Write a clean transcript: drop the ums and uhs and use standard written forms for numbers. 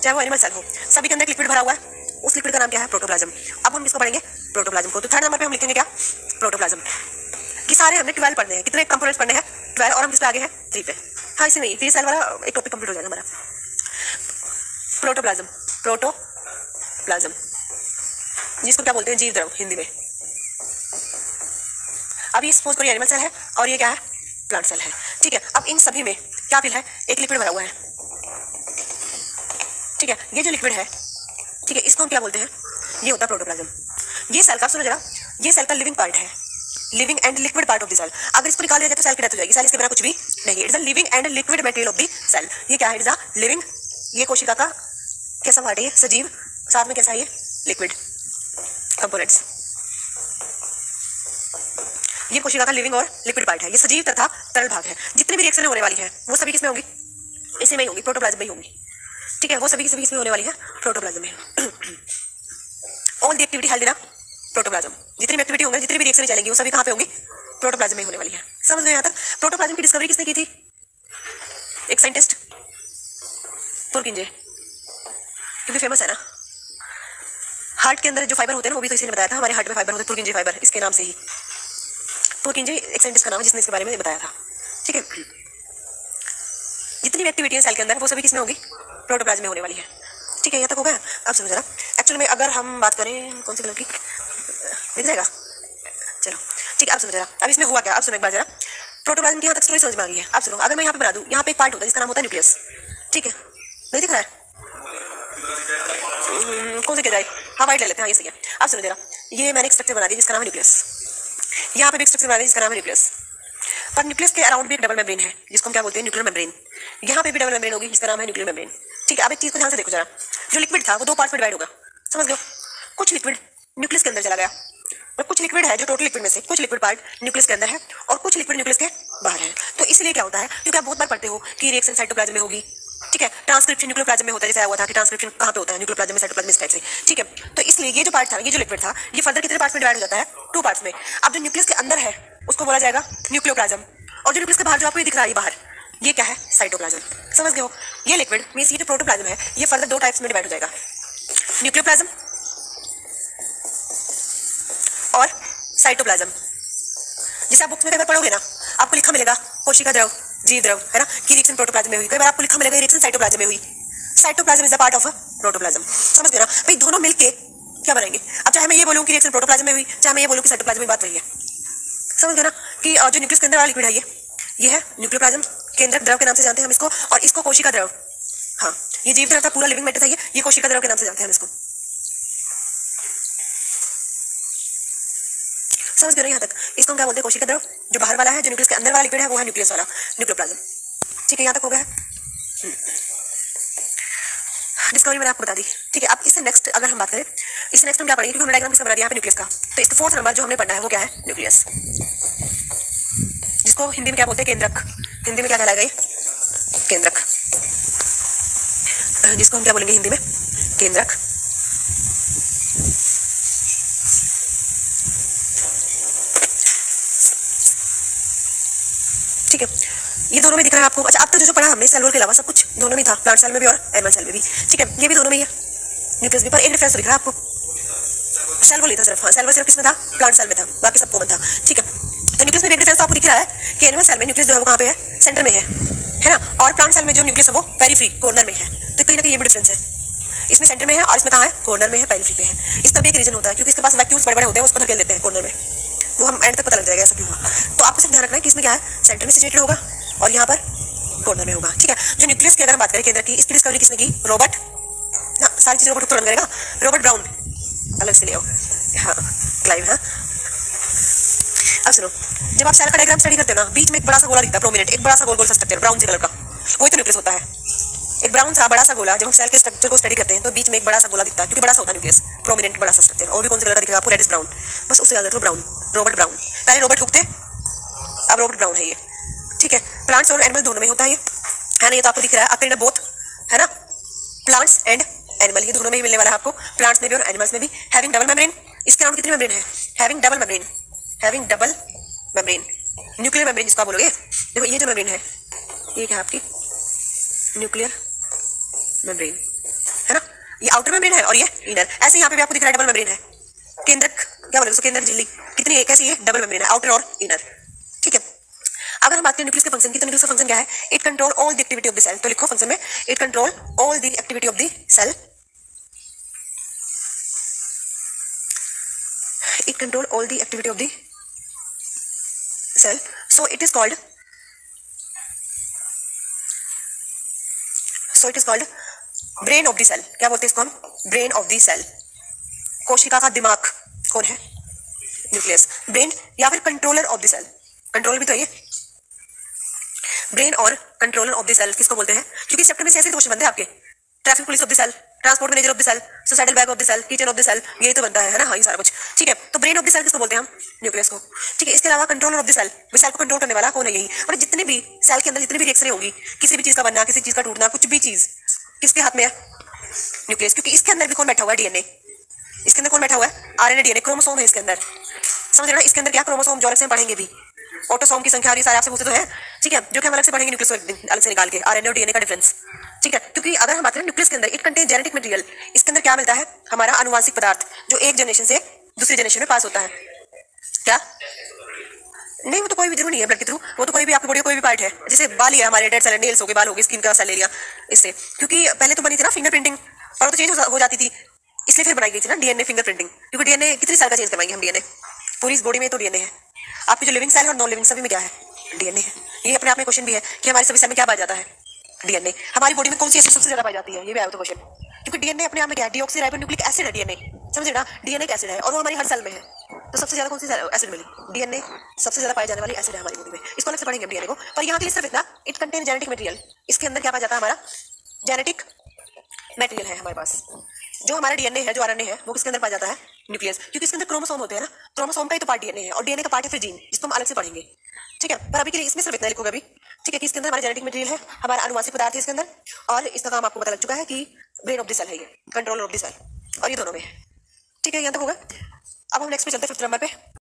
चाहे वो animal cell हो, सभी के अंदर लिक्विड भरा हुआ है। उस लिक्विड का नाम क्या है? प्रोटोप्लाज्म। अब हम इसको पढ़ेंगे प्रोटोप्लाज्म को। तो थर्ड नंबर पे हम लिखेंगे क्या? प्रोटोप्लाज्म। कि सारे हमने 12 पढ़ने हैं। कितने कंपोनेंट्स पढ़ने हैं? 12। और हम किस पे आगे हैं? 3 पे। हाँ इसी में 3 सेल वाला एक टॉपिक कंप्लीट हो जाएगा हमारा। प्रोटोप्लाज्म, प्रोटोप्लाज्म जिसको क्या बोलते हैं? जीव द्रव हिंदी में। अब ये सपोज करिए एनिमल सेल है और ये क्या है? प्लांट सेल है। ठीक है, अब इन सभी में क्या फिल है? एक लिक्विड भरा हुआ है। ठीक है, ये जो लिक्विड है, ठीक है, इसको हम क्या बोलते हैं? ये होता है प्रोटोप्लाज्म। ये सेल का, सुनो जरा, ये सेल का लिविंग पार्ट है, living and liquid part of the cell. अगर इसको निकाल दिया जाए तो सेल की डेथ हो जाएगी। सेल इसके बिना कुछ भी नहीं। It's a living and liquid material of the cell. ये क्या है? इट्स अ लिविंग, ये कोशिका का कैसा पार्ट है? ये सजीव, साथ में कैसा है? ये लिक्विड कंपोनेंट्स। ये कोशिका का लिविंग और लिक्विड पार्ट है। ये सजीव तथा तरल भाग है। जितनी भी रिएक्शन होने वाली है वो सभी किसमें होंगी? इसी में ही होंगी, प्रोटोप्लाज्म में ही होंगी। ठीक है, वो सभी की सभी इसमें होने वाली है प्रोटोप्लाज्म में। All the activity held in protoplasm. जितनी भी एक्टिविटी होंगी, जितनी भी रिएक्शन चलेंगी वो सभी कहाँ पे होंगी? प्रोटोप्लाज्म में होने वाली है। समझ गए यहाँ तक? प्रोटोप्लाज्म की डिस्कवरी किसने की थी? एक साइंटिस्ट, पुरकिंजे, क्योंकि फेमस है ना। हार्ट के अंदर जो फाइबर होते हैं ना, वो भी तो इसी ने बताया था। हमारे हार्ट में फाइबर होते हैं, पुरकिंजे फाइबर, इसके नाम से ही पुरकिंजे एक साइंटिस्ट का नाम है जिसने इसके बारे में बताया था। ठीक है, जितनी भी एक्टिविटी है सेल के अंदर वो सभी किसमें होगी? प्रोटोप्लाज्म में होने वाली है। ठीक है, यहाँ तक हो गया? अब समझ रहा, एक्चुअली में अगर हम बात करें कौन सी कलर की दिख जाएगा, चलो ठीक है। अब समझ रहा, अब इसमें हुआ क्या? अब सुनो एक बार जरा, प्रोटोप्लाज्म की यहाँ तक स्टोरी समझ में आ गई है। अब सुनो, अगर मैं यहाँ पे बता दूँ, यहाँ पे एक पार्ट होता है जिसका नाम होता है न्यूक्लियस। ठीक है, नहीं दिख रहा है? कौन से जाए? हाँ वाइट ले लेते हैं, हाँ ये सही है। अब सुनो जरा, ये मैंने एक स्ट्रक्चर बना दिया जिसका नाम है न्यूक्लियस। यहाँ पे भी एक स्ट्रक्चर बना दिया जिसका नाम है न्यूक्लियस। पर न्यूक्लियस के अराउंड भी एक डबल मेम्ब्रेन है जिसको हम क्या बोलते हैं? Nuclear membrane. यहाँ पे भी डबल मेम्ब्रेन होगी जिसका नाम है न्यूक्लियर मेम्ब्रेन। ठीक है, अब एक चीज को ध्यान से देखो जरा, जो लिक्विड था वो 2 पार्ट्स में डिवाइड होगा। समझ लो, कुछ लिक्विड न्यूक्लियस के अंदर चला गया और कुछ लिक्विड है जो टोटल लिक्विड में से कुछ लिक्विड पार्ट न्यूक्लियस के अंदर है और कुछ लिक्विड न्यूक्लियस के बाहर है। तो इसलिए क्या होता है, क्योंकि आप बहुत बार पढ़ते हो कि रिएक्शन साइटोप्लाज्म में होगी। ठीक है, ट्रांसक्रिप्शन न्यूक्लियोप्लाज्म में होता है, जैसे हुआ था कि ट्रांसक्रिप्शन कहाँ पे होता है? न्यूक्लियोप्लाज्म में, साइटोप्लाज्म में, इस टाइप से। ठीक है, तो इसलिए ये जो पार्ट था, ये जो लिक्विड था, ये फर्दर कितने पार्ट्स में डिवाइड हो जाता है? 2 पार्ट्स में। अब जो न्यूक्लियस के अंदर है उसको बोला जाएगा न्यूक्लियोप्लाज्म, और जो न्यूक्लियस के बाहर जो आपको ये दिख रहा है बाहर, ये क्या है? साइटोप्लाज्म। समझ गए हो? ये लिक्विड मींस ये जो प्रोटोप्लाज्म है ये फर्दर 2 टाइप्स में डिवाइड हो जाएगा, न्यूक्लियोप्लाज्म और साइटोप्लाज्म। जैसे आप बुक्स में कई बार पढ़ोगे ना, आपको लिखा मिलेगा कोशिका द्रव, जीव द्रव, है ना, की रिएक्शन प्रोटोप्लाज्म में हुई। कई बार आपको लिखा मिलेगा रिएक्शन साइटोप्लाज्म में हुई। Cytoplasm is the part of protoplasm. समझ गए ना भाई? दोनों मिलके क्या बनाएंगे? अब चाहे मैं ये बोलूं कि रिएक्शन प्रोटोप्लाज्म में हुई, चाहे मैं ये बोलूं कि साइटोप्लाज्म में, बात वही है। समझ गए ना कि जो न्यूक्लियस के अंदर वाला लिक्विड है ये है न्यूक्लियोप्लाज्म, केंद्रक द्रव के नाम से जानते हैं हम इसको, और इसको कोशिका द्रव। हाँ, ये जीव द्रव था, पूरा लिविंग मैटर था ये कोशिका द्रव के नाम से जानते हैं हम इसको। समझ गए ना यहाँ तक? इसको हम क्या बोलते हैं? कोशिका द्रव। जो बाहर वाला है, जो न्यूक्लियस के अंदर वाला लिक्विड है, वो है न्यूक्लियस वाला, न्यूक्लियोप्लाज्म। ठीक है, यहाँ तक हो गया है? डिस्कवरी मैंने आपको बता दी। ठीक है, अब इससे नेक्स्ट अगर हम बात करें, इससे नेक्स्ट हम क्या पढ़ेंगे? क्योंकि हमने डायग्राम किसका बना दिया यहाँ पे? न्यूक्लियस का। तो इसका 4th नंबर जो हमने पढ़ना है वो क्या है? न्यूक्लियस, जिसको हिंदी में क्या बोलते हैं? केंद्रक। हिंदी में क्या कहलाएगा ये? केंद्रक। जिसको हम क्या बोलेंगे हिंदी में? केंद्रक। ठीक है, ये दोनों में दिख रहा है आपको। अच्छा, अब तक जो पढ़ा हमने सेल वॉल के अलावा सब कुछ दोनों में था, प्लांट सेल में भी और एनिमल सेल में भी। ठीक है, ये भी दोनों में ही है, न्यूक्लियस भी। पर एक डिफरेंस दिख रहा है आपको, सेल वॉल ही था सिर्फ। हाँ, सेल वॉल सिर्फ किसमें था? प्लांट सेल में था, बाकी सब कॉमन था। ठीक है, तो न्यूक्लियस में एक डिफरेंस तो आपको दिख रहा है कि एनिमल सेल में न्यूक्लियस जो है वो कहाँ पे है? सेंटर में है ना, और प्लांट सेल में जो न्यूक्लियस है वो पेरिफेरी, कॉर्नर में है। तो कहीं ना कहीं ये भी डिफरेंस है, इसमें सेंटर में है और इसमें कहाँ है? कॉर्नर में है, पेरिफेरी पे है। इसका भी एक रीजन होता है, क्योंकि इसके पास वैक्यूल्स बड़े बड़े होते हैं, उसको धकेल देते हैं कॉर्नर में। वो हम एंड तक पता लग जाएगा ऐसा क्यों हुआ। तो आपको सिर्फ ध्यान रखना है कि इसमें क्या है? सेंटर में सिचुएटेड होगा और यहाँ पर कॉर्नर में होगा। ठीक है, जो न्यूक्लियस की अगर हम बात करें केंद्र की, इसकी डिस्कवरी किसने की? रॉबर्ट, ना सारी चीजें रॉबर्ट तुरंत करेगा, रॉबर्ट ब्राउन, अलग से ले आओ। हाँ, क्लाइव। हाँ, अब सुनो, जब आप सेल का डायग्राम स्टडी करते हो ना, बीच में एक बड़ा सा गोला दिखता है, प्रोमिनेंट, एक बड़ा सा गोल गोल सा स्ट्रक्चर ब्राउन से कलर का, वही तो न्यूक्लियस होता है। एक ब्राउन सा बड़ा सा गोला, जब हम सेल के स्ट्रक्चर को स्टडी करते हैं तो बीच में एक बड़ा सा गोला दिखता है, क्योंकि बड़ा सा होता है न्यूक्लियस, प्रोमिनेंट बड़ा सा स्ट्रक्चर। और भी कौन सा कलर दिखेगा आपको? रेडिश ब्राउन, बस उससे याद रखो ब्राउन, रॉबर्ट ब्राउन। पहले रॉबर्ट हुक थे, अब रॉबर्ट ब्राउन है ये। ठीक है, प्लांट्स और एनिमल दोनों में होता है ये, है ना, ये तो आपको दिख रहा है, अकर इन बोथ, है ना, प्लांट्स एंड एनिमल, ये दोनों में ही मिलने वाला है आपको, प्लांट्स में भी और एनिमल्स में भी। हैविंग डबल मेम्ब्रेन, इसके अराउंड कितनी मेम्ब्रेन है? Having double membrane, having double membrane, nuclear membrane जिसको आप बोलोगे। देखो ये जो मेम्ब्रेन है ये क्या है आपकी? Nuclear membrane. है ना, ये आउटर मेम्ब्रेन है और ये इनर। ऐसे यहाँ पे भी आपको दिख रहा है डबल मेम्ब्रेन है, केंद्रक क्या बोले उसको, केंद्रक झिल्ली कितनी है, कैसी है, डबल मेम्ब्रेन है, आउटर और इनर। ठीक है, अगर हम बात करें न्यूक्लियस के फंक्शन की, तो न्यूक्लियस का फंक्शन क्या है, it control all the activity of the cell. तो लिखो फंक्शन में, it control all the activity of the cell, it control all the activity of the cell, so it is called brain of the cell। क्या बोलते हैं इसको हम, brain of the cell। कोशिका का दिमाग कौन है, न्यूक्लियस। ब्रेन या फिर controller of the cell, controller भी तो है ये, ब्रेन और कंट्रोलर ऑफ द सेल किसको बोलते हैं, क्योंकि चैप्टर में से ऐसे क्वेश्चन बनते हैं आपके, traffic police of the cell, transport manager of the cell, suicidal bag of the cell, kitchen of the cell, ये तो बनता है ना, हाँ ये सारा कुछ। ठीक है, तो ब्रेन ऑफ द सेल किसको बोलते हैं हम, न्यूक्लियस को। ठीक है, इसके अलावा controller of the cell, cell को कंट्रोल करने वाला कौन है, यही। और जितने भी सेल के अंदर जितनी भी रिएक्शन होगी, किसी भी चीज का बनना, किसी चीज का टूटना, कुछ भी चीज किसके हाथ में है, न्यूक्लियस। क्योंकि इसके अंदर भी कौन बैठा हुआ है, डीएनए। इसके अंदर कौन बैठा हुआ है, आरएनए डीएनए, क्रोमोसोम है इसके अंदर, समझ रहे हो ना। इसके अंदर क्या क्रोमोसोम, जो अलग से हम पढ़ेंगे भी, ऑटोसोम की संख्या, और ये सारे आपसे पूछते तो है। ठीक है, जो कि हम अलग से पढ़ेंगे न्यूक्लियस को एक दिन अलग से निकाल के, आरएनए और डीएनए का डिफरेंस। ठीक है, क्योंकि अगर हम बात करें न्यूक्लियस के अंदर, इट कंटेन जेनेटिक मटेरियल, इसके अंदर क्या मिलता है, हमारा आनुवांशिक पदार्थ, जो एक जनरेशन से दूसरी जनरेशन में पास होता है। क्या नहीं, वो तो कोई भी जरूर नहीं है ब्लड के थ्रू, वो तो कोई भी आपकी बॉडी कोई भी पार्ट है, जैसे बाल ही है हमारे, डेड सेल, नेल्स हो गए, बाल हो गए, स्किन का सेल एरिया, इससे। क्योंकि पहले तो बनी थी ना फिंगरप्रिंटिंग, और तो चेंज हो जाती थी, इसलिए फिर बनाई गई थी ना डीएनए फिंगरप्रिंटिंग। क्योंकि डीएनए कितने साल का चेंज करवाएंगे हम, डीएनए पूरी इस बॉडी में तो डीएनए है। आपकी जो लिविंग सेल है और नॉन लिविंग सभी में क्या है, डीएनए है। ये अपने आप में क्वेश्चन भी है कि हमारे सभी सेल में क्या पाया जाता है, डीएनए। हमारी बॉडी में कौन सी एसिड सबसे ज्यादा पाई जाती है, ये भी आया तो क्वेश्चन। क्योंकि डीएनए अपने आप में क्या है, डीऑक्सीराइबोन्यूक्लिक एसिड है डीएनए, समझे ना, डीएनए एक एसिड है और वो हमारी हर सेल में है। तो सबसे ज्यादा कौन सी एसिड मिली, डीएनए सबसे ज्यादा पाई जाने वाली एसिड है हमारी बॉडी में। इसको अलग से पढ़ेंगे डीएनए को, पर यहाँ के लिए सिर्फ इतना, इट कंटेन जेनेटिक मटेरियल। इसके अंदर क्या पाया जाता है, हमारा जेनेटिक मटेरियल है हमारे पास। जो हमारा डीएनए है, जो आरएनए है, वो किसके अंदर पाया जाता है, न्यूक्लियस। क्योंकि इसके अंदर क्रोमोसोम होते हैं ना, क्रोमोसोम का ही तो पार्ट डीएनए है, और डीएनए का पार्ट है फिर जीन, जिसको हम अलग से पढ़ेंगे। ठीक है, पर अभी के लिए इसमें सिर्फ इतना लिखोगे अभी। ठीक है, कि इसके अंदर हमारा जेनेटिक मटेरियल है, हमारा आनुवांशिक पदार्थ है इसके अंदर, और इसका काम आपको पता लग चुका है कि ब्रेन ऑफ द सेल है ये, कंट्रोलर ऑफ द सेल, और ये दोनों में है। ठीक है, यहाँ तक होगा। अब हम नेक्स्ट पे चलते हैं 5th नंबर पे।